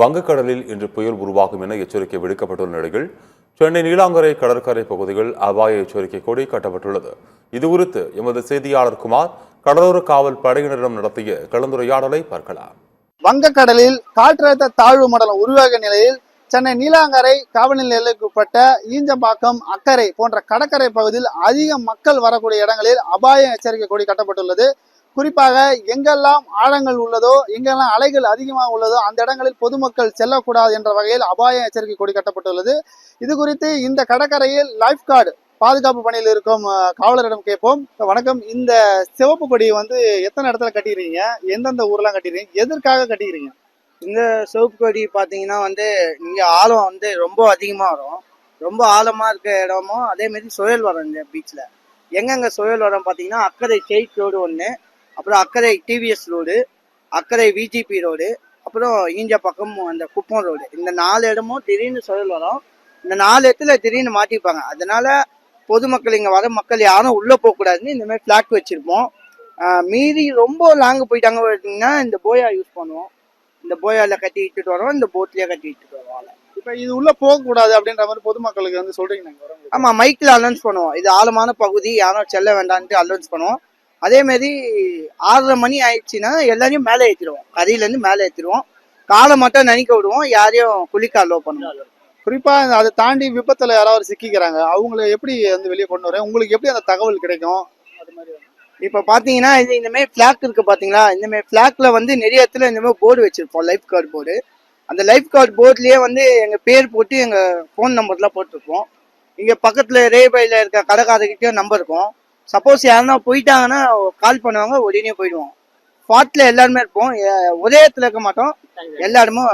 வங்கக்கடலில் இன்று புயல் உருவாகும் என எச்சரிக்கை விடுக்கப்பட்டுள்ள நிலையில் சென்னை நீலாங்கரை கடற்கரை பகுதிகள் அபாய எச்சரிக்கை கொடி கட்டப்பட்டுள்ளது. இதுகுறித்து எமது செய்தியாளர் குமார் கடலோர காவல் படையினரிடம் நடத்திய கலந்துரையாடலை பார்க்கலாம். வங்கக்கடலில் காற்றழுத்த தாழ்வு மண்டலம் உருவாகிய நிலையில் சென்னை நீலாங்கரை காவல்நிலைய எல்லைக்கு உட்பட்ட ஈஞ்சம்பாக்கம், அக்கரை போன்ற கடற்கரை பகுதியில் அதிக மக்கள் வரக்கூடிய இடங்களில் அபாய எச்சரிக்கை கொடி கட்டப்பட்டுள்ளது. குறிப்பாக எங்கெல்லாம் ஆழங்கள் உள்ளதோ, எங்கெல்லாம் அலைகள் அதிகமாக உள்ளதோ அந்த இடங்களில் பொதுமக்கள் செல்லக்கூடாது என்ற வகையில் அபாய எச்சரிக்கை கொடி கட்டப்பட்டுள்ளது. இது குறித்து இந்த கடற்கரையில் லைஃப் கார்டு பாதுகாப்பு பணியில் இருக்கும் காவலரிடம் கேட்போம். வணக்கம், இந்த சிவப்பு கொடி எத்தனை இடத்துல கட்டிக்கிறீங்க, எந்தெந்த ஊர்லாம் கட்டிக்கிறீங்க, எதற்காக கட்டிக்கிறீங்க? இந்த சிவப்பு கொடி பார்த்தீங்கன்னா இங்கே ஆழம் ரொம்ப அதிகமாக வரும். ரொம்ப ஆழமாக இருக்க இடமும் அதேமாரி சுழல் வரும். இந்த பீச்சில் எங்கெங்கே சுழல் வரும் பார்த்தீங்கன்னா, அக்கறை ஸ்டேட் ரோடு ஒன்று, அப்புறம் அக்கறை டிவிஎஸ் ரோடு, அக்கறை விஜிபி ரோடு, அப்புறம் ஈஞ்சம்பாக்கம் அந்த குப்பம் ரோடு. இந்த 4 இடமும் திடீர்னு சுழல் வரும். இந்த 4 இடத்துல திடீர்னு மாட்டிப்பாங்க. அதனால பொதுமக்கள், இங்கே வர மக்கள் யாரும் உள்ளே போகக்கூடாதுன்னு இந்த மாதிரி ஃப்ளாக் வச்சுருப்போம். மீறி ரொம்ப லாங்கு போயிட்டாங்க பார்த்தீங்கன்னா இந்த போயா யூஸ் பண்ணுவோம். இந்த போயாவில் கட்டி இட்டுட்டு வரோம், இந்த போட்லேயே கட்டி இட்டுட்டு வருவோம். இப்போ இது உள்ளே போகக்கூடாது அப்படின்ற மாதிரி பொதுமக்களுக்கு சொல்கிறீங்க? ஆமாம், மைக்கில் அனௌன்ஸ் பண்ணுவோம். இது ஆழமான பகுதி, யாரும் செல்ல வேண்டான்ட்டு அனௌன்ஸ் பண்ணுவோம். அதேமாரி 6:30 மணி ஆயிடுச்சுன்னா எல்லாரையும் மேலே ஏற்றிடுவோம். கரையிலேருந்து மேலே ஏற்றிடுவோம். காலை மட்டும் நினைக்க விடுவோம், யாரையும் குளிக்க அலோவ் பண்ணுவோம். குறிப்பாக அதை தாண்டி விபத்தில் யாராவது சிக்கிக்கிறாங்க, அவங்கள எப்படி வெளியே கொண்டு வரேன், உங்களுக்கு எப்படி அந்த தகவல் கிடைக்கும்? அது மாதிரி இப்போ பார்த்தீங்கன்னா இந்தமாரி ஃப்ளாக் இருக்குது பார்த்தீங்களா, இந்தமாரி ஃப்ளாக்ல நிறைய இடத்துல இந்தமாதிரி போர்டு வச்சுருப்போம், லைஃப் கார்டு போர்டு. அந்த லைஃப் கார்டு போர்ட்லேயே எங்கள் பேர் போட்டு எங்கள் ஃபோன் நம்பர்லாம் போட்டிருப்போம். இங்கே பக்கத்தில் ரேபையில் இருக்க கடைக்காரர்கிட்டயும் நம்பர் இருக்கும். சப்போஸ் யாருன்னா போயிட்டாங்கன்னா கால் பண்ணுவாங்க, உடனே போயிடுவோம். ஸ்பாட்டில் எல்லாருமே இருப்போம். ஒரே இடத்துல இருக்க மாட்டோம், எல்லா இடமும்